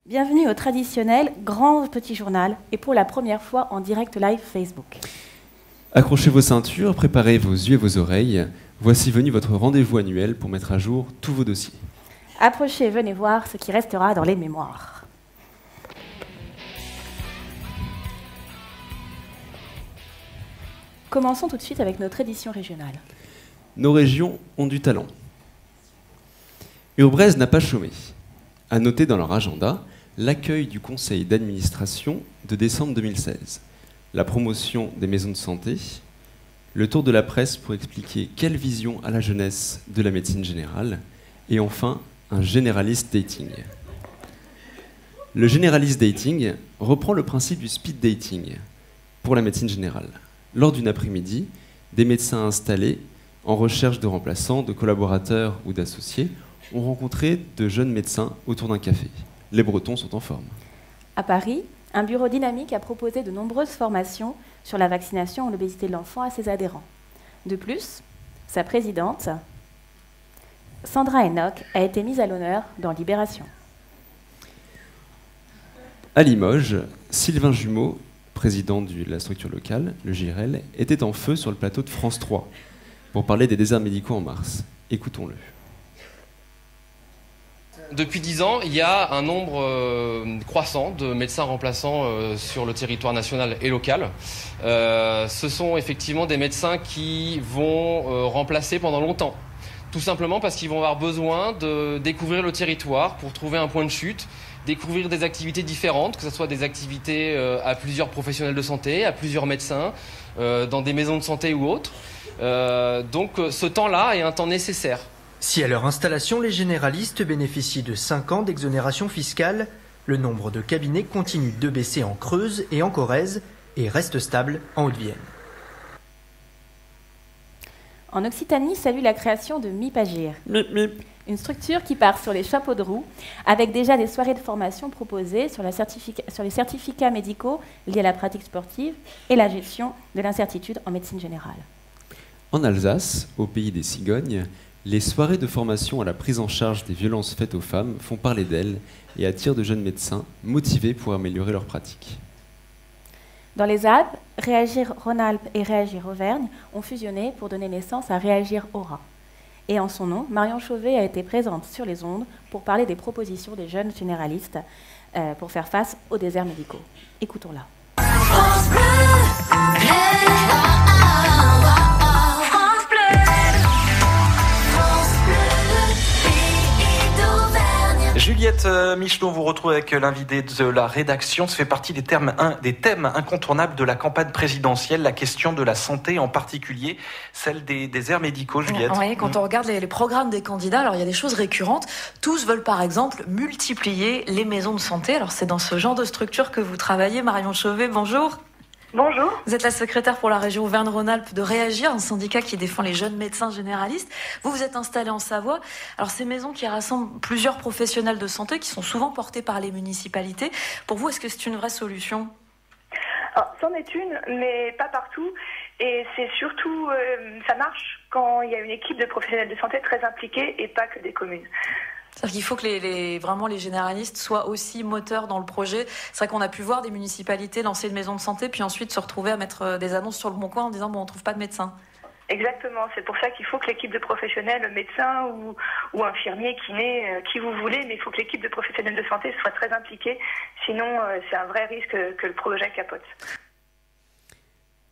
Bienvenue au traditionnel Grand Petit Journal et pour la première fois en direct live Facebook. Accrochez vos ceintures, préparez vos yeux et vos oreilles. Voici venu votre rendez-vous annuel pour mettre à jour tous vos dossiers. Approchez, venez voir ce qui restera dans les mémoires. Commençons tout de suite avec notre édition régionale. Nos régions ont du talent. Urbrez n'a pas chômé. À noter dans leur agenda l'accueil du conseil d'administration de décembre 2016, la promotion des maisons de santé, le tour de la presse pour expliquer quelle vision a la jeunesse de la médecine générale, et enfin un généraliste dating. Le généraliste dating reprend le principe du speed dating pour la médecine générale. Lors d'une après-midi, des médecins installés en recherche de remplaçants, de collaborateurs ou d'associés ont rencontré de jeunes médecins autour d'un café. Les Bretons sont en forme. À Paris, un bureau dynamique a proposé de nombreuses formations sur la vaccination et l'obésité de l'enfant à ses adhérents. De plus, sa présidente, Sandra Enoch, a été mise à l'honneur dans Libération. À Limoges, Sylvain Jumeau, président de la structure locale, le JRL, était en feu sur le plateau de France 3 pour parler des déserts médicaux en mars. Écoutons-le. Depuis 10 ans, il y a un nombre croissant de médecins remplaçants sur le territoire national et local. Ce sont effectivement des médecins qui vont remplacer pendant longtemps. Tout simplement parce qu'ils vont avoir besoin de découvrir le territoire pour trouver un point de chute, découvrir des activités différentes, que ce soit des activités à plusieurs professionnels de santé, à plusieurs médecins, dans des maisons de santé ou autres. Donc ce temps-là est un temps nécessaire. Si à leur installation, les généralistes bénéficient de 5 ans d'exonération fiscale, le nombre de cabinets continue de baisser en Creuse et en Corrèze et reste stable en Haute-Vienne. En Occitanie, salue la création de MIPAGIR, une structure qui part sur les chapeaux de roue, avec déjà des soirées de formation proposées sur les certificats médicaux liés à la pratique sportive et la gestion de l'incertitude en médecine générale. En Alsace, au pays des cigognes, les soirées de formation à la prise en charge des violences faites aux femmes font parler d'elles et attirent de jeunes médecins motivés pour améliorer leur pratique. Dans les Alpes, Réagir Rhône-Alpes et Réagir Auvergne ont fusionné pour donner naissance à Réagir Aura. Et en son nom, Marion Chauvet a été présente sur les ondes pour parler des propositions des jeunes généralistes pour faire face aux déserts médicaux. Écoutons-la. Juliette Michelot, vous retrouvez avec l'invité de la rédaction. Ça fait partie des thèmes incontournables de la campagne présidentielle, la question de la santé en particulier, celle des déserts médicaux, Juliette. Oui, quand on regarde les programmes des candidats, alors il y a des choses récurrentes. Tous veulent par exemple multiplier les maisons de santé. Alors c'est dans ce genre de structure que vous travaillez. Marion Chauvet, bonjour. Bonjour. Vous êtes la secrétaire pour la région Auvergne-Rhône-Alpes de Réagir, un syndicat qui défend les jeunes médecins généralistes. Vous êtes installé en Savoie. Alors ces maisons qui rassemblent plusieurs professionnels de santé qui sont souvent portés par les municipalités. Pour vous, est-ce que c'est une vraie solution ? Alors, c'en est une, mais pas partout. Et c'est surtout, ça marche quand il y a une équipe de professionnels de santé très impliquée et pas que des communes. C'est-à-dire qu'il faut que vraiment les généralistes soient aussi moteurs dans le projet. C'est vrai qu'on a pu voir des municipalités lancer une maison de santé, puis ensuite se retrouver à mettre des annonces sur le bon coin en disant « bon, on ne trouve pas de médecin ». Exactement, c'est pour ça qu'il faut que l'équipe de professionnels, médecins ou infirmiers, kinés, qui vous voulez, mais il faut que l'équipe de professionnels de santé soit très impliquée, sinon c'est un vrai risque que le projet capote.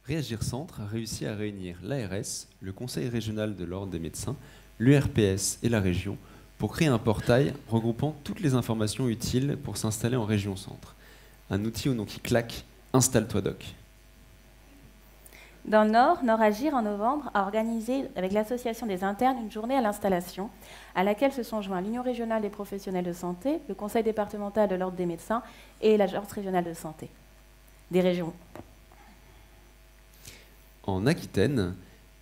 Réagir Centre a réussi à réunir l'ARS, le Conseil régional de l'Ordre des médecins, l'URPS et la région pour créer un portail regroupant toutes les informations utiles pour s'installer en région centre. Un outil au nom qui claque, Installe-toi Doc. Dans le Nord, Nord-Agir, en novembre, a organisé avec l'association des internes une journée à l'installation, à laquelle se sont joints l'Union régionale des professionnels de santé, le Conseil départemental de l'Ordre des médecins et l'Agence régionale de santé des régions. En Aquitaine,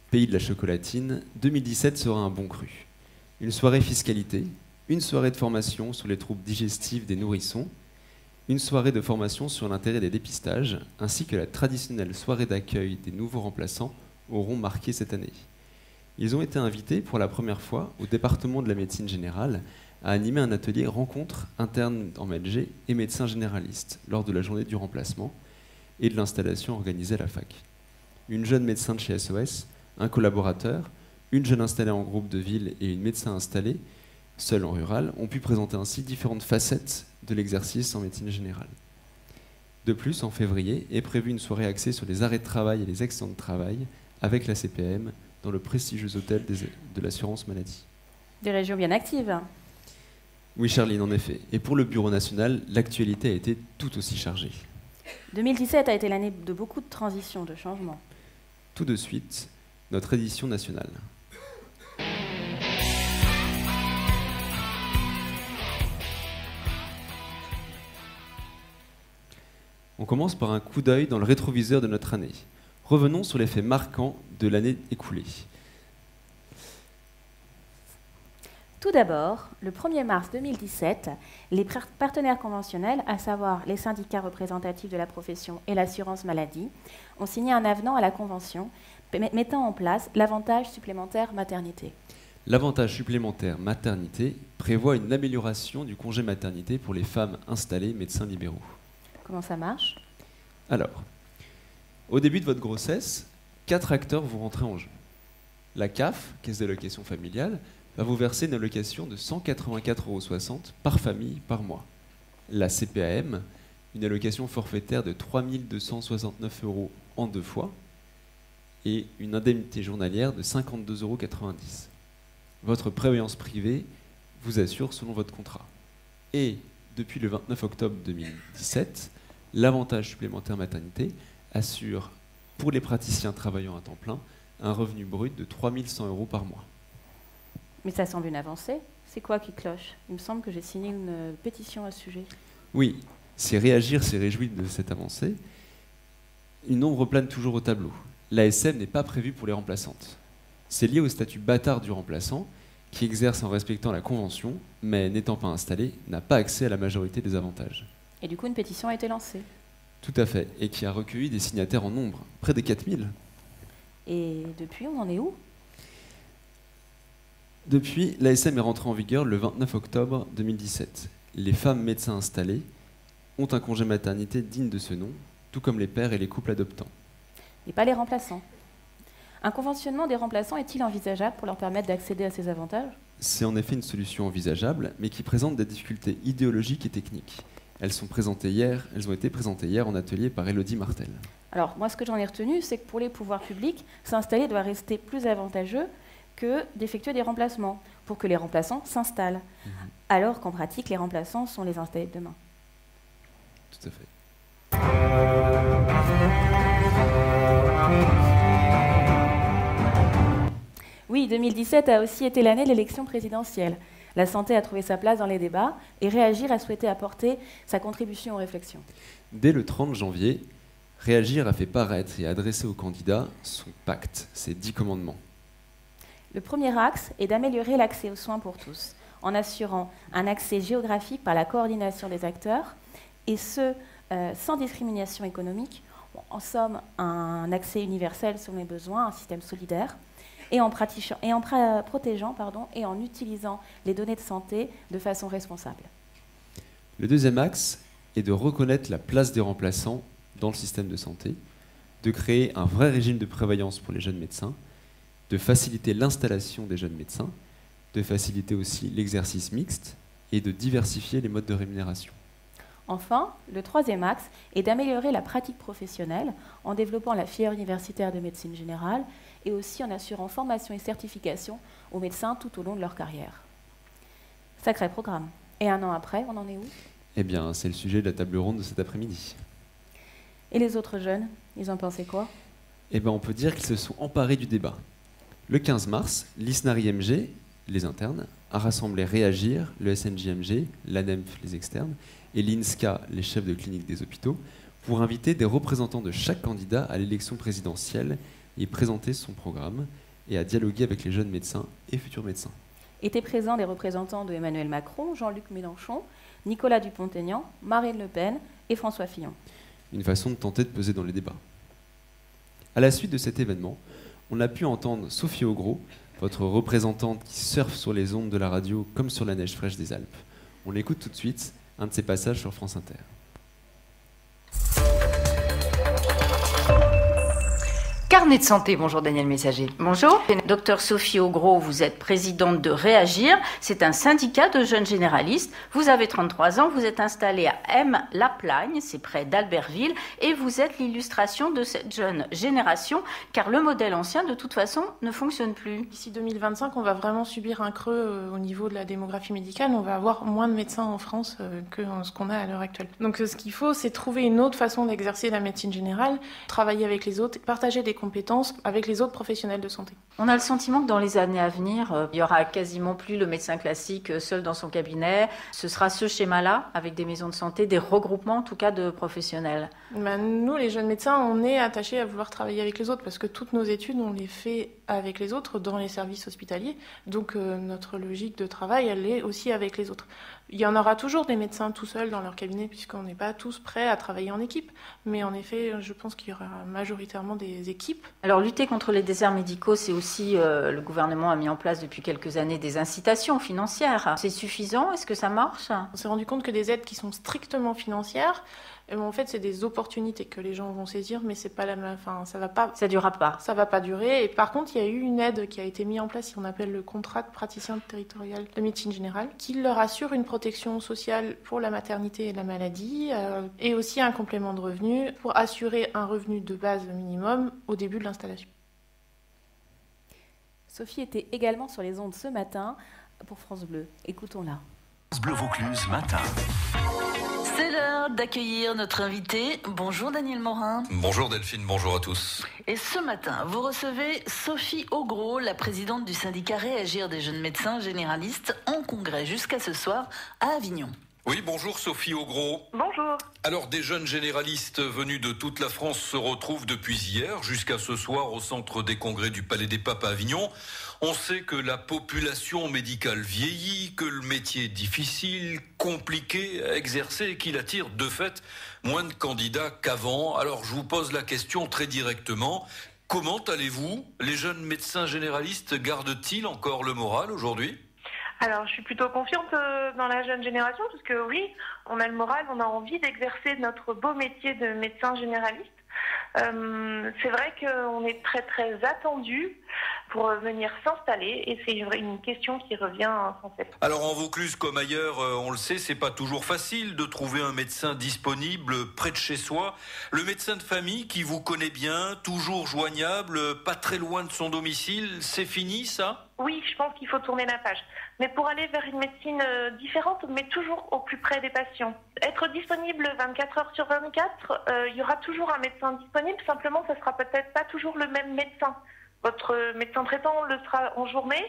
pays de la chocolatine, 2017 sera un bon cru. Une soirée fiscalité, une soirée de formation sur les troubles digestifs des nourrissons, une soirée de formation sur l'intérêt des dépistages, ainsi que la traditionnelle soirée d'accueil des nouveaux remplaçants auront marqué cette année. Ils ont été invités pour la première fois au département de la médecine générale a animé un atelier rencontre interne en MLG et médecins généralistes lors de la journée du remplacement et de l'installation organisée à la fac. Une jeune médecin de chez SOS, un collaborateur, une jeune installée en groupe de ville et une médecin installée, seule en rural, ont pu présenter ainsi différentes facettes de l'exercice en médecine générale. De plus, en février, est prévue une soirée axée sur les arrêts de travail et les accidents de travail avec la CPAM dans le prestigieux hôtel de l'assurance maladie. Des régions bien actives. Oui, Charline, en effet. Et pour le Bureau national, l'actualité a été tout aussi chargée. 2017 a été l'année de beaucoup de transitions, de changements. Tout de suite, notre édition nationale. On commence par un coup d'œil dans le rétroviseur de notre année. Revenons sur les faits marquants de l'année écoulée. Tout d'abord, le 1er mars 2017, les partenaires conventionnels, à savoir les syndicats représentatifs de la profession et l'assurance maladie, ont signé un avenant à la convention mettant en place l'avantage supplémentaire maternité. L'avantage supplémentaire maternité prévoit une amélioration du congé maternité pour les femmes installées médecins libéraux. Comment ça marche? Alors, au début de votre grossesse, 4 acteurs vont rentrer en jeu. La CAF, Caisse d'allocation familiale, va vous verser une allocation de 184,60 € par famille par mois. La CPAM, une allocation forfaitaire de 3 269 € en 2 fois, et une indemnité journalière de 52,90 €. Votre prévoyance privée vous assure selon votre contrat. Et depuis le 29 octobre 2017, l'avantage supplémentaire maternité assure pour les praticiens travaillant à temps plein un revenu brut de 3 100 € par mois. Mais ça semble une avancée. C'est quoi qui cloche? Il me semble que j'ai signé une pétition à ce sujet. Oui, si Réagir s'est réjoui de cette avancée, une ombre plane toujours au tableau. L'ASM n'est pas prévue pour les remplaçantes. C'est lié au statut bâtard du remplaçant, qui exerce en respectant la convention, mais n'étant pas installé, n'a pas accès à la majorité des avantages. Et du coup, une pétition a été lancée. Tout à fait, et qui a recueilli des signataires en nombre, près des 4000. Et depuis, on en est où? Depuis, l'ASM est rentrée en vigueur le 29 octobre 2017. Les femmes médecins installées ont un congé maternité digne de ce nom, tout comme les pères et les couples adoptants. Et pas les remplaçants. Un conventionnement des remplaçants est-il envisageable pour leur permettre d'accéder à ces avantages? C'est en effet une solution envisageable, mais qui présente des difficultés idéologiques et techniques. Elles ont été présentées hier en atelier par Élodie Martel. Alors, moi, ce que j'en ai retenu, c'est que pour les pouvoirs publics, s'installer doit rester plus avantageux que d'effectuer des remplacements, pour que les remplaçants s'installent. Alors qu'en pratique, les remplaçants sont les installés de demain. Tout à fait. Oui, 2017 a aussi été l'année de l'élection présidentielle. La santé a trouvé sa place dans les débats et Réagir a souhaité apporter sa contribution aux réflexions. Dès le 30 janvier, Réagir a fait paraître et adresser aux candidats son pacte, ses 10 commandements. Le premier axe est d'améliorer l'accès aux soins pour tous, en assurant un accès géographique par la coordination des acteurs, et ce, sans discrimination économique, en somme, un accès universel selon les besoins, un système solidaire, et en protégeant et en utilisant les données de santé de façon responsable. Le deuxième axe est de reconnaître la place des remplaçants dans le système de santé, de créer un vrai régime de prévoyance pour les jeunes médecins, de faciliter l'installation des jeunes médecins, de faciliter aussi l'exercice mixte et de diversifier les modes de rémunération. Enfin, le troisième axe est d'améliorer la pratique professionnelle en développant la filière universitaire de médecine générale et aussi en assurant formation et certification aux médecins tout au long de leur carrière. Sacré programme. Et un an après, on en est où? Eh bien, c'est le sujet de la table ronde de cet après-midi. Et les autres jeunes, ils en pensaient quoi? Eh bien, on peut dire qu'ils se sont emparés du débat. Le 15 mars, l'ISNARI-MG, les internes, a rassemblé Réagir, le SNJMG, l'ANEMF, les externes, et l'INSCA, les chefs de clinique des hôpitaux, pour inviter des représentants de chaque candidat à l'élection présidentielle et présenter son programme et à dialoguer avec les jeunes médecins et futurs médecins. Étaient présents des représentants de Emmanuel Macron, Jean-Luc Mélenchon, Nicolas Dupont-Aignan, Marine Le Pen et François Fillon. Une façon de tenter de peser dans les débats. À la suite de cet événement, on a pu entendre Sophie Augros, votre représentante qui surfe sur les ondes de la radio comme sur la neige fraîche des Alpes. On l'écoute tout de suite, un de ses passages sur France Inter. Carnet de santé, bonjour Daniel Messager. Bonjour. Docteur Sophie Augros, vous êtes présidente de Réagir. C'est un syndicat de jeunes généralistes. Vous avez 33 ans, vous êtes installée à M-la-Plagne, c'est près d'Albertville, et vous êtes l'illustration de cette jeune génération, car le modèle ancien, de toute façon, ne fonctionne plus. D'ici 2025, on va vraiment subir un creux au niveau de la démographie médicale. On va avoir moins de médecins en France que ce qu'on a à l'heure actuelle. Donc ce qu'il faut, c'est trouver une autre façon d'exercer la médecine générale, travailler avec les autres, partager des compétences avec les autres professionnels de santé. On a le sentiment que dans les années à venir, il y aura quasiment plus le médecin classique seul dans son cabinet. Ce sera ce schéma-là, avec des maisons de santé, des regroupements en tout cas de professionnels. Nous, les jeunes médecins, on est attachés à vouloir travailler avec les autres parce que toutes nos études, on les fait avec les autres dans les services hospitaliers. Donc notre logique de travail, elle est aussi avec les autres. Il y en aura toujours des médecins tout seuls dans leur cabinet puisqu'on n'est pas tous prêts à travailler en équipe. Mais en effet, je pense qu'il y aura majoritairement des équipes. Alors lutter contre les déserts médicaux, c'est aussi, le gouvernement a mis en place depuis quelques années des incitations financières. C'est suffisant? Est-ce que ça marche? On s'est rendu compte que des aides qui sont strictement financières, en fait, c'est des opportunités que les gens vont saisir, mais c'est pas ça durera pas. Ça va pas durer. Et par contre, il y a eu une aide qui a été mise en place, qu'on appelle le contrat de praticien territorial de médecine générale, qui leur assure une protection sociale pour la maternité et la maladie, et aussi un complément de revenu pour assurer un revenu de base minimum au début de l'installation. Sophie était également sur les ondes ce matin pour France Bleu. Écoutons-la. France Bleu Vaucluse matin. C'est l'heure d'accueillir notre invité. Bonjour Daniel Morin. Bonjour Delphine, bonjour à tous. Et ce matin, vous recevez Sophie Augros, la présidente du syndicat Réagir des jeunes médecins généralistes, en congrès jusqu'à ce soir à Avignon. Oui, bonjour Sophie Augros. Bonjour. Alors, des jeunes généralistes venus de toute la France se retrouvent depuis hier jusqu'à ce soir au centre des congrès du Palais des Papes à Avignon. On sait que la population médicale vieillit, que le métier est difficile, compliqué à exercer et qu'il attire de fait moins de candidats qu'avant. Alors, je vous pose la question très directement. Comment allez-vous? Les jeunes médecins généralistes gardent-ils encore le moral aujourd'hui? Alors, je suis plutôt confiante dans la jeune génération, parce que oui, on a le moral, on a envie d'exercer notre beau métier de médecin généraliste. C'est vrai qu'on est très très attendu pour venir s'installer et c'est une question qui revient sans cesse. Alors en Vaucluse comme ailleurs, on le sait, c'est pas toujours facile de trouver un médecin disponible près de chez soi. Le médecin de famille qui vous connaît bien, toujours joignable, pas très loin de son domicile, c'est fini ça? Oui, je pense qu'il faut tourner la page. Mais pour aller vers une médecine différente, mais toujours au plus près des patients. Être disponible 24 heures sur 24, il y aura toujours un médecin disponible, simplement ça sera peut-être pas toujours le même médecin. Votre médecin traitant le sera en journée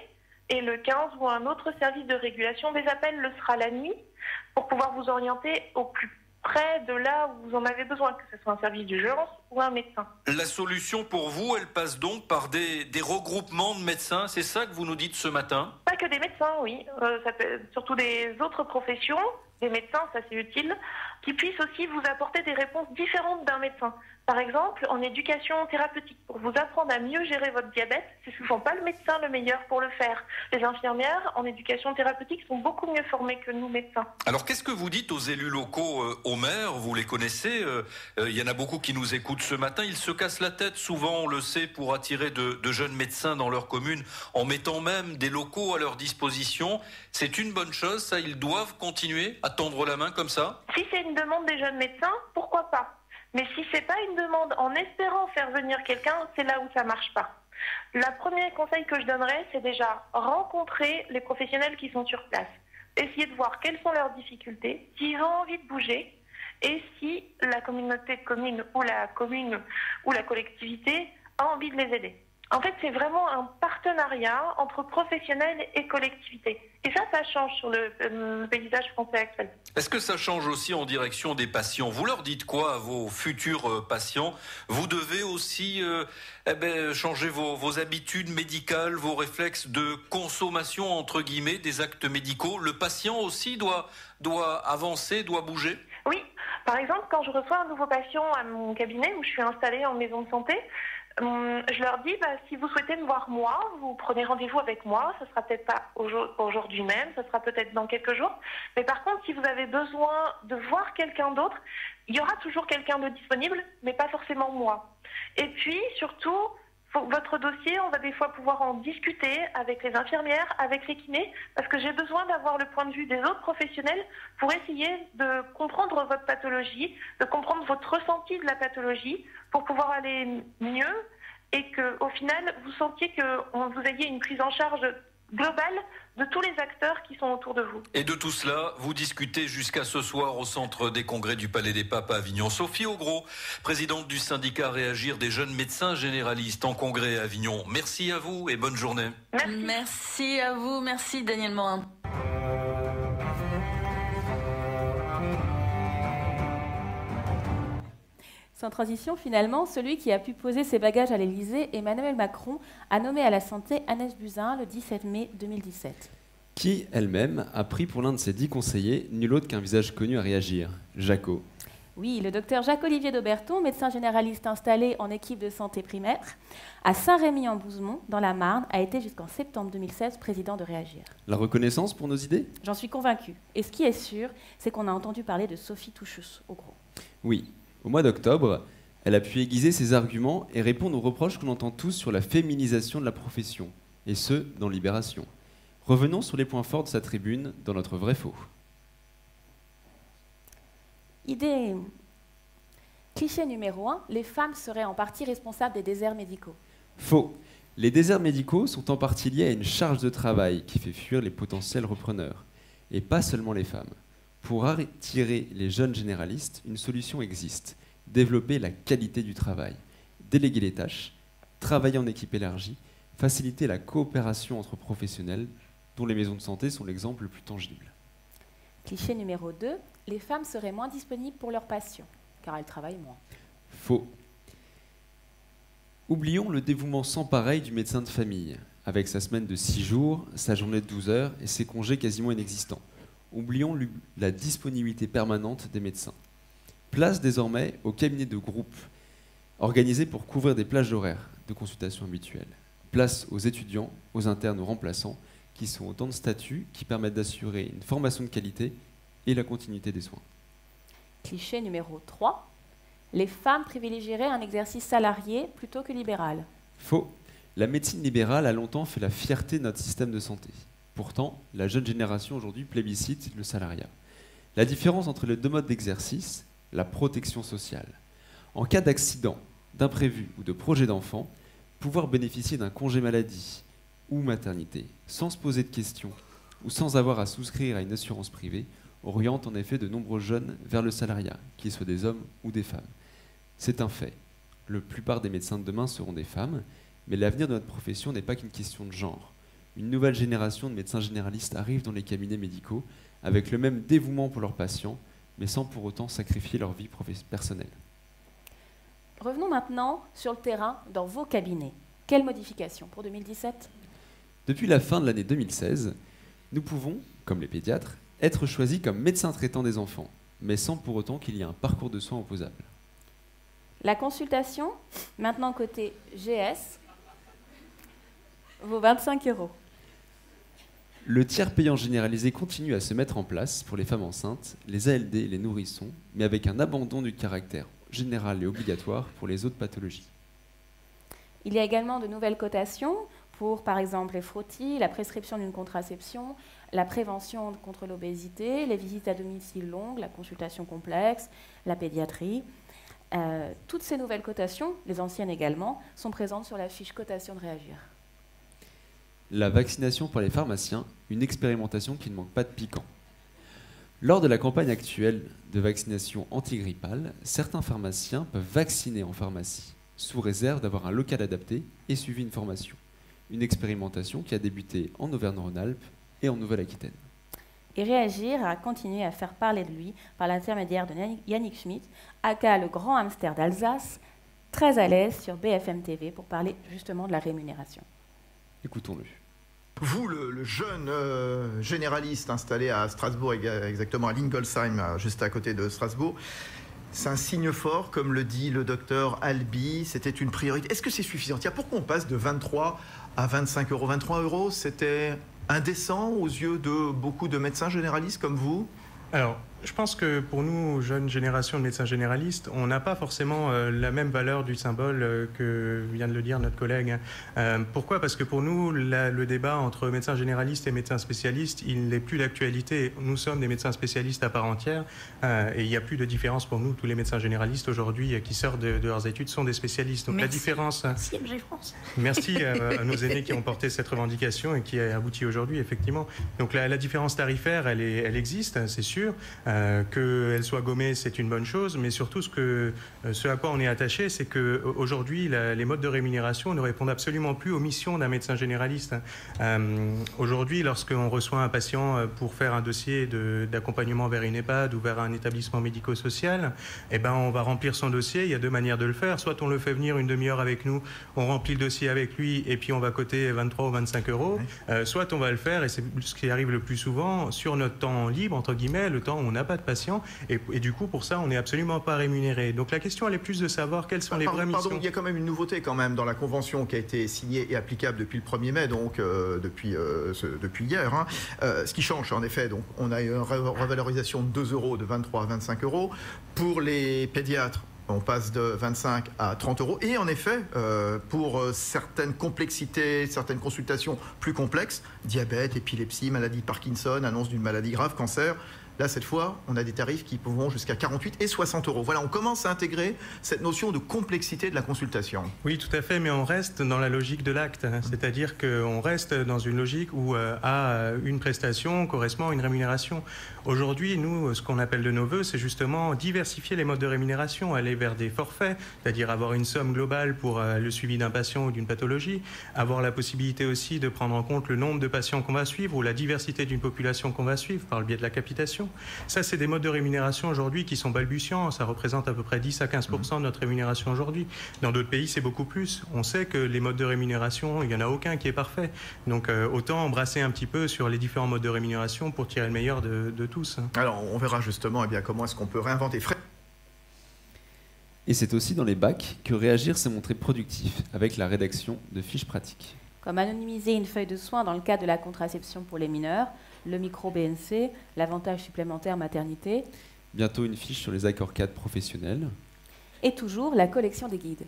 et le 15 ou un autre service de régulation des appels le sera la nuit pour pouvoir vous orienter au plus près de là où vous en avez besoin, que ce soit un service d'urgence ou un médecin. La solution pour vous, elle passe donc par des regroupements de médecins, c'est ça que vous nous dites ce matin? Pas que des médecins, oui. Ça peut, surtout des autres professions, des médecins, ça c'est utile, qui puissent aussi vous apporter des réponses différentes d'un médecin. Par exemple, en éducation thérapeutique, pour vous apprendre à mieux gérer votre diabète, c'est souvent pas le médecin le meilleur pour le faire. Les infirmières en éducation thérapeutique sont beaucoup mieux formées que nous médecins. Alors qu'est-ce que vous dites aux élus locaux, aux maires? Vous les connaissez, il y en a beaucoup qui nous écoutent ce matin. Ils se cassent la tête souvent, on le sait, pour attirer de jeunes médecins dans leur commune, en mettant même des locaux à leur disposition. C'est une bonne chose, ça? Ils doivent continuer à tendre la main comme ça? Si c'est une demande des jeunes médecins, pourquoi pas? Mais si c'est pas une demande en espérant faire venir quelqu'un, c'est là où ça marche pas. Le premier conseil que je donnerais, c'est déjà rencontrer les professionnels qui sont sur place. Essayer de voir quelles sont leurs difficultés, s'ils ont envie de bouger, et si la communauté de communes ou la commune ou la collectivité a envie de les aider. En fait, c'est vraiment un partenariat entre professionnels et collectivités. Et ça change sur le paysage français actuel. Est-ce que ça change aussi en direction des patients? Vous leur dites quoi à vos futurs patients? Vous devez aussi changer vos habitudes médicales, vos réflexes de consommation, entre guillemets, des actes médicaux. Le patient aussi doit avancer, doit bouger? Oui. Par exemple, quand je reçois un nouveau patient à mon cabinet où je suis installée en maison de santé, Je leur dis, si vous souhaitez me voir moi, vous prenez rendez-vous avec moi. Ce sera peut-être pas aujourd'hui même, ce sera peut-être dans quelques jours. Mais par contre, si vous avez besoin de voir quelqu'un d'autre, il y aura toujours quelqu'un de disponible, mais pas forcément moi. Et puis, surtout, votre dossier, on va des fois pouvoir en discuter avec les infirmières, avec les kinés, parce que j'ai besoin d'avoir le point de vue des autres professionnels pour essayer de comprendre votre pathologie, de comprendre votre ressenti de la pathologie, pour pouvoir aller mieux et qu'au final, vous sentiez que vous ayez une prise en charge globale de tous les acteurs qui sont autour de vous. Et de tout cela, vous discutez jusqu'à ce soir au centre des congrès du Palais des Papes à Avignon. Sophie Augros, présidente du syndicat Réagir des jeunes médecins généralistes en congrès à Avignon. Merci à vous et bonne journée. Merci à vous, merci Daniel Morin. Sans transition, finalement, celui qui a pu poser ses bagages à l'Élysée, Emmanuel Macron, a nommé à la santé Agnès Buzyn le 17 mai 2017. Qui, elle-même, a pris pour l'un de ses 10 conseillers nul autre qu'un visage connu à Réagir, Jaco. Oui, le docteur Jacques-Olivier Dauberton, médecin généraliste installé en équipe de santé primaire, à Saint-Rémy-en-Bouzemont, dans la Marne, a été jusqu'en septembre 2016 président de Réagir. La reconnaissance pour nos idées ? J'en suis convaincue. Et ce qui est sûr, c'est qu'on a entendu parler de Sophie Touchus-Augros. Oui. Au mois d'octobre, elle a pu aiguiser ses arguments et répondre aux reproches que l'on entend tous sur la féminisation de la profession, et ce, dans Libération. Revenons sur les points forts de sa tribune dans notre vrai-faux. Idée. Cliché numéro 1, les femmes seraient en partie responsables des déserts médicaux. Faux. Les déserts médicaux sont en partie liés à une charge de travail qui fait fuir les potentiels repreneurs, et pas seulement les femmes. Pour attirer les jeunes généralistes, une solution existe. Développer la qualité du travail, déléguer les tâches, travailler en équipe élargie, faciliter la coopération entre professionnels, dont les maisons de santé sont l'exemple le plus tangible. Cliché numéro 2, les femmes seraient moins disponibles pour leurs patients, car elles travaillent moins. Faux. Oublions le dévouement sans pareil du médecin de famille, avec sa semaine de 6 jours, sa journée de 12 heures et ses congés quasiment inexistants. Oublions la disponibilité permanente des médecins. Place désormais aux cabinets de groupe, organisés pour couvrir des plages horaires de consultation habituelles. Place aux étudiants, aux internes, aux remplaçants, qui sont autant de statuts qui permettent d'assurer une formation de qualité et la continuité des soins. Cliché numéro 3, les femmes privilégieraient un exercice salarié plutôt que libéral. Faux. La médecine libérale a longtemps fait la fierté de notre système de santé. Pourtant, la jeune génération aujourd'hui plébiscite le salariat. La différence entre les deux modes d'exercice, la protection sociale. En cas d'accident, d'imprévu ou de projet d'enfant, pouvoir bénéficier d'un congé maladie ou maternité sans se poser de questions ou sans avoir à souscrire à une assurance privée oriente en effet de nombreux jeunes vers le salariat, qu'ils soient des hommes ou des femmes. C'est un fait. La plupart des médecins de demain seront des femmes, mais l'avenir de notre profession n'est pas qu'une question de genre. Une nouvelle génération de médecins généralistes arrive dans les cabinets médicaux avec le même dévouement pour leurs patients, mais sans pour autant sacrifier leur vie personnelle. Revenons maintenant sur le terrain dans vos cabinets. Quelles modifications pour 2017 ? Depuis la fin de l'année 2016, nous pouvons, comme les pédiatres, être choisis comme médecins traitants des enfants, mais sans pour autant qu'il y ait un parcours de soins opposable. La consultation, maintenant côté GS, vaut 25 €. Le tiers payant généralisé continue à se mettre en place pour les femmes enceintes, les ALD et les nourrissons, mais avec un abandon du caractère général et obligatoire pour les autres pathologies. Il y a également de nouvelles cotations pour, par exemple, les frottis, la prescription d'une contraception, la prévention contre l'obésité, les visites à domicile longues, la consultation complexe, la pédiatrie. Toutes ces nouvelles cotations, les anciennes également, sont présentes sur la fiche cotation de Réagir. La vaccination pour les pharmaciens, une expérimentation qui ne manque pas de piquant. Lors de la campagne actuelle de vaccination antigrippale, certains pharmaciens peuvent vacciner en pharmacie, sous réserve d'avoir un local adapté et suivi une formation. Une expérimentation qui a débuté en Auvergne-Rhône-Alpes et en Nouvelle-Aquitaine. Et Réagir a continué à faire parler de lui par l'intermédiaire de Yannick Schmitt, aka le grand hamster d'Alsace, très à l'aise sur BFM TV pour parler justement de la rémunération. Écoutons-le. Vous, le jeune généraliste installé à Strasbourg, exactement à Lingolsheim, juste à côté de Strasbourg, C'est un signe fort, comme le dit le docteur Albi, c'était une priorité. Est-ce que c'est suffisant? Tiens, pourquoi on passe de 23 à 25 euros? 23 euros, c'était indécent aux yeux de beaucoup de médecins généralistes comme vous? Alors, je pense que pour nous, jeune génération de médecins généralistes, on n'a pas forcément la même valeur du symbole que vient de le dire notre collègue. Pourquoi? Parce que pour nous, le débat entre médecins généralistes et médecins spécialistes, il n'est plus d'actualité. Nous sommes des médecins spécialistes à part entière et il n'y a plus de différence pour nous. Tous les médecins généralistes aujourd'hui qui sortent de leurs études sont des spécialistes. Donc la différence... Merci MG France. Merci à nos aînés qui ont porté cette revendication et qui a abouti aujourd'hui, effectivement. Donc la différence tarifaire, elle existe, c'est sûr. Qu'elle soit gommée, c'est une bonne chose, mais surtout ce à quoi on est attaché, c'est qu'aujourd'hui, les modes de rémunération ne répondent absolument plus aux missions d'un médecin généraliste. Aujourd'hui, lorsqu'on reçoit un patient pour faire un dossier d'accompagnement vers une EHPAD ou vers un établissement médico-social, eh ben, on va remplir son dossier. Il y a deux manières de le faire. Soit on le fait venir une demi-heure avec nous, on remplit le dossier avec lui et puis on va coter 23 ou 25 euros. Soit on va le faire, et c'est ce qui arrive le plus souvent, sur notre temps libre, entre guillemets, le temps où on n'a pas de patients, et du coup, pour ça, on n'est absolument pas rémunéré. Donc la question, elle est plus de savoir quelles sont les vraies missions. Pardon, il y a quand même une nouveauté quand même dans la convention qui a été signée et applicable depuis le 1er mai, donc depuis hier. Hein. Ce qui change, en effet, donc on a une revalorisation de 2 euros, de 23 à 25 euros. Pour les pédiatres, on passe de 25 à 30 euros. Et en effet, pour certaines complexités, certaines consultations plus complexes, diabète, épilepsie, maladie de Parkinson, annonce d'une maladie grave, cancer, là, cette fois, on a des tarifs qui vont jusqu'à 48 et 60 euros. Voilà, on commence à intégrer cette notion de complexité de la consultation. Oui, tout à fait, mais on reste dans la logique de l'acte. C'est-à-dire qu'on reste dans une logique où à une prestation correspond à une rémunération. Aujourd'hui, nous, ce qu'on appelle de nos voeux, c'est justement diversifier les modes de rémunération, aller vers des forfaits, c'est-à-dire avoir une somme globale pour le suivi d'un patient ou d'une pathologie, avoir la possibilité aussi de prendre en compte le nombre de patients qu'on va suivre ou la diversité d'une population qu'on va suivre par le biais de la capitation. Ça, c'est des modes de rémunération aujourd'hui qui sont balbutiants. Ça représente à peu près 10 à 15% de notre rémunération aujourd'hui. Dans d'autres pays, c'est beaucoup plus. On sait que les modes de rémunération, il n'y en a aucun qui est parfait. Donc, autant embrasser un petit peu sur les différents modes de rémunération pour tirer le meilleur de tous. Alors, on verra justement eh bien, comment est-ce qu'on peut réinventer. Et c'est aussi dans les bacs que Réagir s'est montré productif, avec la rédaction de fiches pratiques. Comme anonymiser une feuille de soins dans le cadre de la contraception pour les mineurs, le micro-BNC, l'avantage supplémentaire maternité. Bientôt une fiche sur les accords cadres professionnels. Et toujours la collection des guides.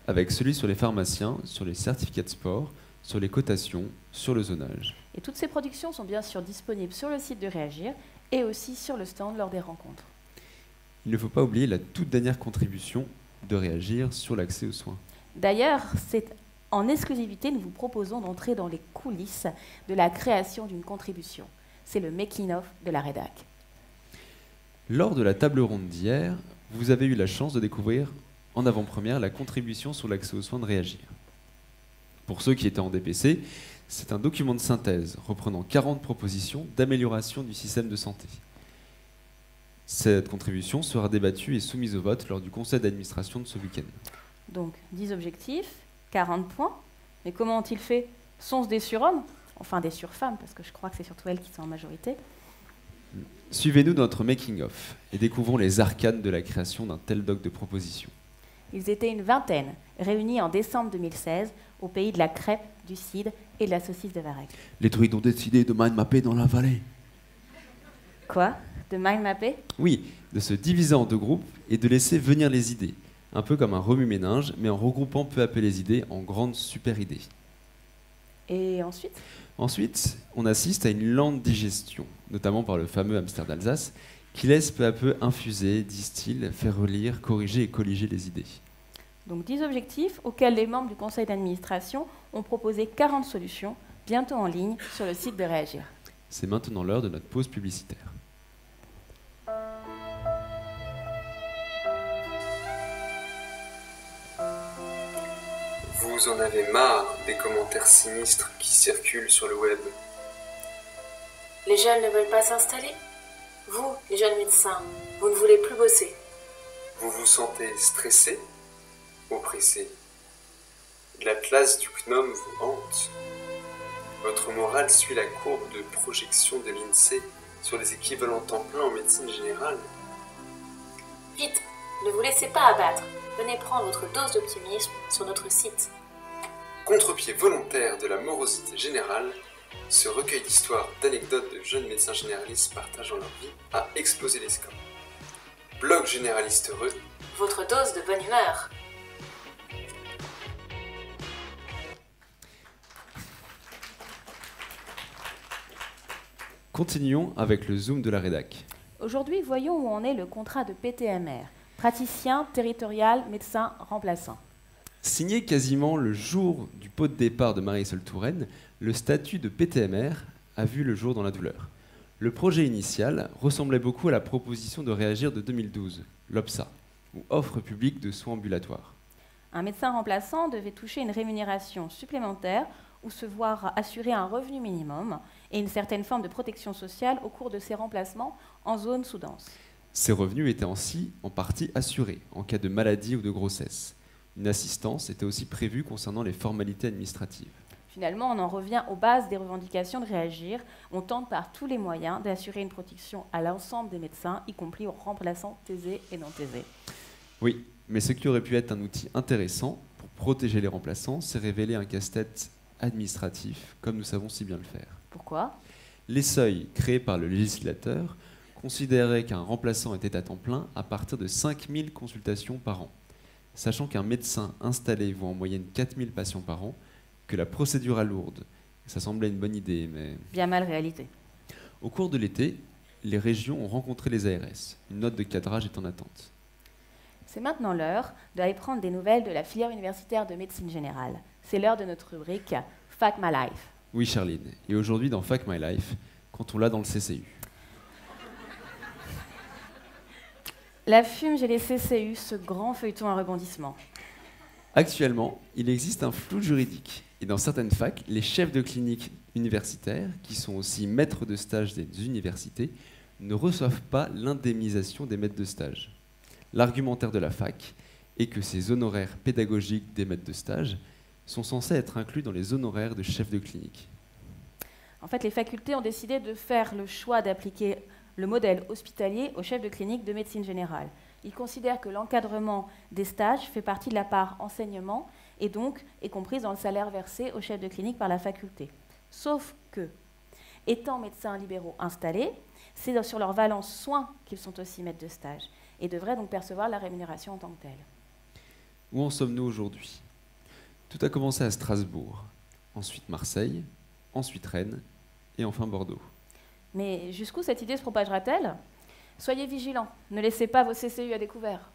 Avec celui sur les pharmaciens, sur les certificats de sport, sur les cotations, sur le zonage. Et toutes ces productions sont bien sûr disponibles sur le site de Réagir et aussi sur le stand lors des rencontres. Il ne faut pas oublier la toute dernière contribution de Réagir sur l'accès aux soins. D'ailleurs, c'est en exclusivité, nous vous proposons d'entrer dans les coulisses de la création d'une contribution. C'est le making-of de la rédac. Lors de la table ronde d'hier, vous avez eu la chance de découvrir en avant-première la contribution sur l'accès aux soins de Réagir. Pour ceux qui étaient en DPC, c'est un document de synthèse reprenant 40 propositions d'amélioration du système de santé. Cette contribution sera débattue et soumise au vote lors du conseil d'administration de ce week-end. Donc, 10 objectifs, 40 points. Mais comment ont-ils fait? Sont-ce des surhommes? Enfin, des surfemmes, parce que je crois que c'est surtout elles qui sont en majorité. Suivez-nous dans notre making-of et découvrons les arcanes de la création d'un tel doc de propositions. Ils étaient une vingtaine, réunis en décembre 2016 au pays de la crêpe, du cidre et de la saucisse de Varec. Les druides ont décidé de mind-mapper dans la vallée. Quoi? De mind-mapper? Oui, de se diviser en deux groupes et de laisser venir les idées. Un peu comme un remue-ménage, mais en regroupant peu à peu les idées en grandes super idées. Et ensuite? Ensuite, on assiste à une lente digestion, notamment par le fameux hamster d'Alsace, qui laisse peu à peu infuser, disent-ils, faire relire, corriger et colliger les idées. Donc 10 objectifs auxquels les membres du conseil d'administration ont proposé 40 solutions, bientôt en ligne sur le site de Réagir. C'est maintenant l'heure de notre pause publicitaire. Vous en avez marre des commentaires sinistres qui circulent sur le web. Les jeunes ne veulent pas s'installer? Vous, les jeunes médecins, vous ne voulez plus bosser? Vous vous sentez stressé? Oppressé? L'atlas du CNOM vous hante? Votre morale suit la courbe de projection de l'INSEE sur les équivalents temps plein en médecine générale? Vite, ne vous laissez pas abattre. Venez prendre votre dose d'optimisme sur notre site. Contre-pied volontaire de la morosité générale, ce recueil d'histoires, d'anecdotes de jeunes médecins généralistes partageant leur vie a explosé les scores. Blog généraliste heureux, Votre dose de bonne humeur. Continuons avec le zoom de la rédac. Aujourd'hui, voyons où en est le contrat de PTMR, praticien territorial médecin remplaçant. Signé quasiment le jour du pot de départ de Marisol Touraine, le statut de PTMR a vu le jour dans la douleur. Le projet initial ressemblait beaucoup à la proposition de Réagir de 2012, l'OPSA, ou Offre publique de soins ambulatoires. Un médecin remplaçant devait toucher une rémunération supplémentaire ou se voir assurer un revenu minimum et une certaine forme de protection sociale au cours de ses remplacements en zone sous-dense. Ces revenus étaient ainsi en partie assurés en cas de maladie ou de grossesse. Une assistance était aussi prévue concernant les formalités administratives. Finalement, on en revient aux bases des revendications de Réagir. On tente par tous les moyens d'assurer une protection à l'ensemble des médecins, y compris aux remplaçants thésés et non thésés. Oui, mais ce qui aurait pu être un outil intéressant pour protéger les remplaçants s'est révélé un casse-tête administratif, comme nous savons si bien le faire. Pourquoi ? Les seuils créés par le législateur considéraient qu'un remplaçant était à temps plein à partir de 5000 consultations par an. Sachant qu'un médecin installé voit en moyenne 4000 patients par an, que la procédure est lourde. Ça semblait une bonne idée, mais... Bien mal réalité. Au cours de l'été, les régions ont rencontré les ARS. Une note de cadrage est en attente. C'est maintenant l'heure d'aller prendre des nouvelles de la filière universitaire de médecine générale. C'est l'heure de notre rubrique Fac My Life. Oui, Charline. Et aujourd'hui, dans Fac My Life, quand on l'a dans le CCU. La FUMG et les CCU, ce grand feuilleton à rebondissement. Actuellement, il existe un flou juridique. Et dans certaines facs, les chefs de clinique universitaires, qui sont aussi maîtres de stage des universités, ne reçoivent pas l'indemnisation des maîtres de stage. L'argumentaire de la fac est que ces honoraires pédagogiques des maîtres de stage sont censés être inclus dans les honoraires de chefs de clinique. En fait, les facultés ont décidé de faire le choix d'appliquer le modèle hospitalier aux chefs de clinique de médecine générale. Ils considèrent que l'encadrement des stages fait partie de la part enseignement et donc est comprise dans le salaire versé aux chefs de clinique par la faculté. Sauf que, étant médecins libéraux installés, c'est sur leur valence soins qu'ils sont aussi maîtres de stage et devraient donc percevoir la rémunération en tant que telle. Où en sommes-nous aujourd'hui ? Tout a commencé à Strasbourg, ensuite Marseille, ensuite Rennes et enfin Bordeaux. Mais jusqu'où cette idée se propagera-t-elle ? Soyez vigilants, ne laissez pas vos CCU à découvert.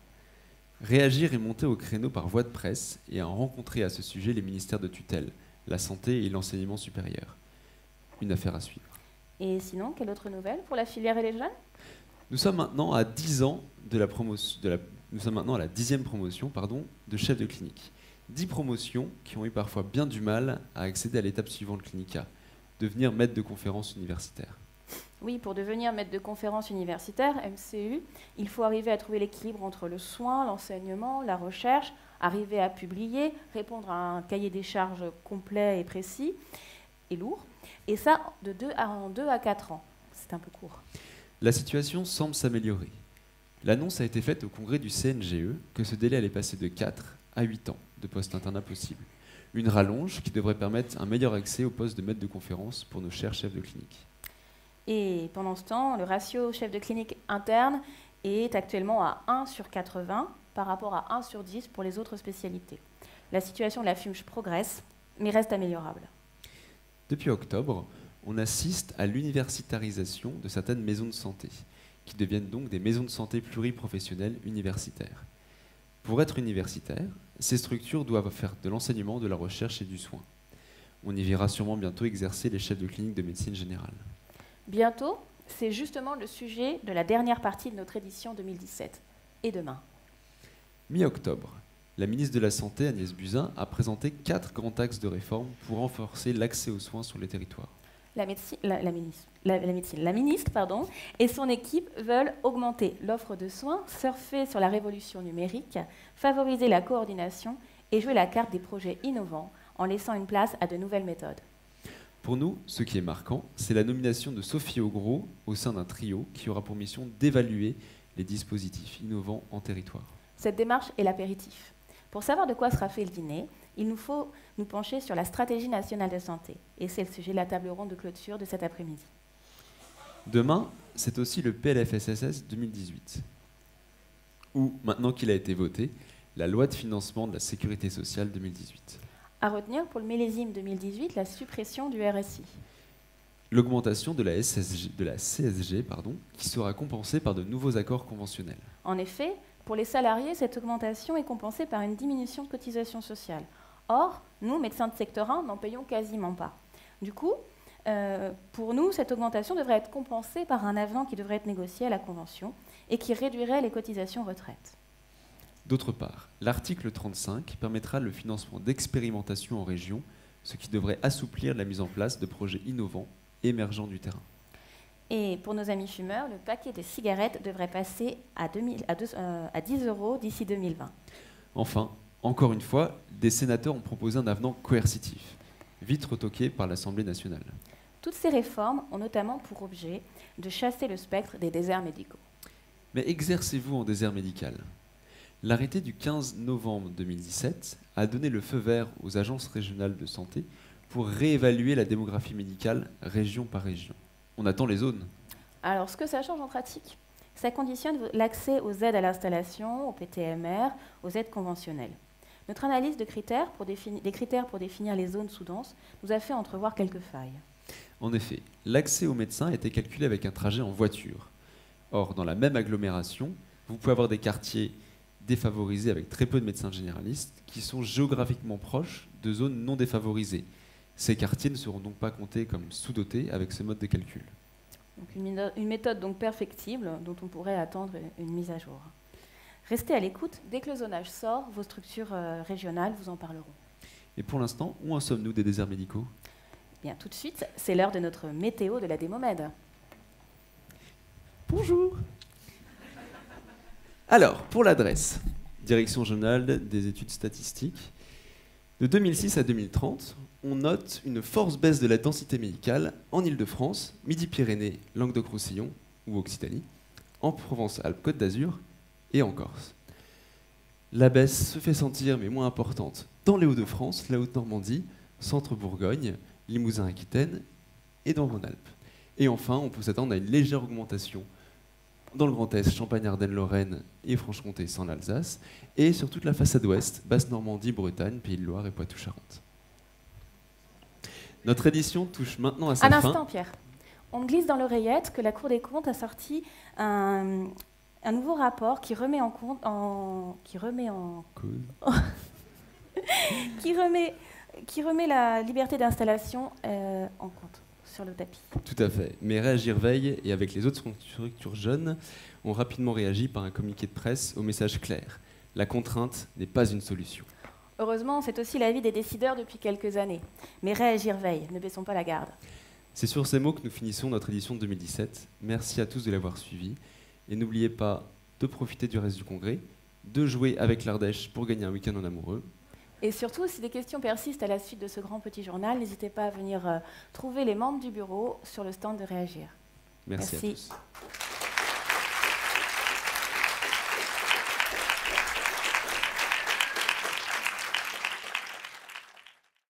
Réagir est monté au créneau par voie de presse et a rencontré à ce sujet les ministères de tutelle, la santé et l'enseignement supérieur. Une affaire à suivre. Et sinon, quelle autre nouvelle pour la filière et les jeunes ? Nous sommes maintenant à 10 ans de la nous sommes maintenant à la 10e promotion de chef de clinique. 10 promotions qui ont eu parfois bien du mal à accéder à l'étape suivante clinica, devenir maître de conférence universitaire. Oui, pour devenir maître de conférence universitaire, MCU, il faut arriver à trouver l'équilibre entre le soin, l'enseignement, la recherche, arriver à publier, répondre à un cahier des charges complet et précis et lourd, et ça en 2 à 4 ans. C'est un peu court. La situation semble s'améliorer. L'annonce a été faite au congrès du CNGE que ce délai allait passer de 4 à 8 ans de post-internat possible. Une rallonge qui devrait permettre un meilleur accès au poste de maître de conférence pour nos chers chefs de clinique. Et pendant ce temps, le ratio chef de clinique interne est actuellement à 1 sur 80 par rapport à 1 sur 10 pour les autres spécialités. La situation de la FUMG progresse, mais reste améliorable. Depuis octobre, on assiste à l'universitarisation de certaines maisons de santé, qui deviennent donc des maisons de santé pluriprofessionnelles universitaires. Pour être universitaire, ces structures doivent faire de l'enseignement, de la recherche et du soin. On y verra sûrement bientôt exercer les chefs de clinique de médecine générale. Bientôt, c'est justement le sujet de la dernière partie de notre édition 2017. Et demain. Mi-octobre, la ministre de la Santé, Agnès Buzyn, a présenté 4 grands axes de réforme pour renforcer l'accès aux soins sur les territoires. La ministre et son équipe veulent augmenter l'offre de soins, surfer sur la révolution numérique, favoriser la coordination et jouer la carte des projets innovants en laissant une place à de nouvelles méthodes. Pour nous, ce qui est marquant, c'est la nomination de Sophie Augros au sein d'un trio qui aura pour mission d'évaluer les dispositifs innovants en territoire. Cette démarche est l'apéritif. Pour savoir de quoi sera fait le dîner, il nous faut nous pencher sur la stratégie nationale de santé. Et c'est le sujet de la table ronde de clôture de cet après-midi. Demain, c'est aussi le PLFSSS 2018, ou, maintenant qu'il a été voté, la loi de financement de la sécurité sociale 2018. À retenir pour le millésime 2018 la suppression du RSI. L'augmentation de la CSG, qui sera compensée par de nouveaux accords conventionnels. En effet, pour les salariés, cette augmentation est compensée par une diminution de cotisations sociales. Or, nous, médecins de secteur 1, n'en payons quasiment pas. Du coup, pour nous, cette augmentation devrait être compensée par un avenant qui devrait être négocié à la Convention et qui réduirait les cotisations retraite. D'autre part, l'article 35 permettra le financement d'expérimentations en région, ce qui devrait assouplir la mise en place de projets innovants émergents du terrain. Et pour nos amis fumeurs, le paquet de cigarettes devrait passer à 10 € d'ici 2020. Enfin, encore une fois, des sénateurs ont proposé un avenant coercitif, vite retoqué par l'Assemblée nationale. Toutes ces réformes ont notamment pour objet de chasser le spectre des déserts médicaux. Mais exercez-vous en désert médical? L'arrêté du 15 novembre 2017 a donné le feu vert aux agences régionales de santé pour réévaluer la démographie médicale région par région. On attend les zones. Alors, ce que ça change en pratique, ça conditionne l'accès aux aides à l'installation, aux PTMR, aux aides conventionnelles. Notre analyse des critères pour définir les zones sous-denses nous a fait entrevoir quelques failles. En effet, l'accès aux médecins a été calculé avec un trajet en voiture. Or, dans la même agglomération, vous pouvez avoir des quartiers défavorisés avec très peu de médecins généralistes qui sont géographiquement proches de zones non défavorisées. Ces quartiers ne seront donc pas comptés comme sous-dotés avec ce mode de calcul. Donc une méthode donc perfectible dont on pourrait attendre une mise à jour. Restez à l'écoute, dès que le zonage sort, vos structures régionales vous en parleront. Et pour l'instant, où en sommes-nous des déserts médicaux? Bien, tout de suite, c'est l'heure de notre météo de la Démomède. Bonjour. Alors, pour l'adresse, Direction générale des études statistiques, de 2006 à 2030, on note une forte baisse de la densité médicale en Île-de-France, Midi-Pyrénées, Languedoc-Roussillon ou Occitanie, en Provence-Alpes-Côte d'Azur et en Corse. La baisse se fait sentir, mais moins importante, dans les Hauts-de-France, la Haute-Normandie, Centre-Bourgogne, Limousin-Aquitaine et dans Rhône-Alpes. Et enfin, on peut s'attendre à une légère augmentation dans le Grand Est, Champagne-Ardenne-Lorraine et Franche-Comté sans l'Alsace, et sur toute la façade ouest, Basse-Normandie, Bretagne, Pays-de-Loire et Poitou-Charentes. Notre édition touche maintenant à sa fin. Un instant, Pierre. On me glisse dans l'oreillette que la Cour des comptes a sorti un nouveau rapport qui remet la liberté d'installation en compte sur le tapis. Tout à fait. Mais Réagir Veille et avec les autres structures jeunes ont rapidement réagi par un communiqué de presse au message clair. La contrainte n'est pas une solution. Heureusement, c'est aussi l'avis des décideurs depuis quelques années. Mais Réagir Veille, ne baissons pas la garde. C'est sur ces mots que nous finissons notre édition de 2017. Merci à tous de l'avoir suivi. Et n'oubliez pas de profiter du reste du congrès, de jouer avec l'Ardèche pour gagner un week-end en amoureux. Et surtout, si des questions persistent à la suite de ce grand petit journal, n'hésitez pas à venir trouver les membres du bureau sur le stand de Réagir. Merci. À tous.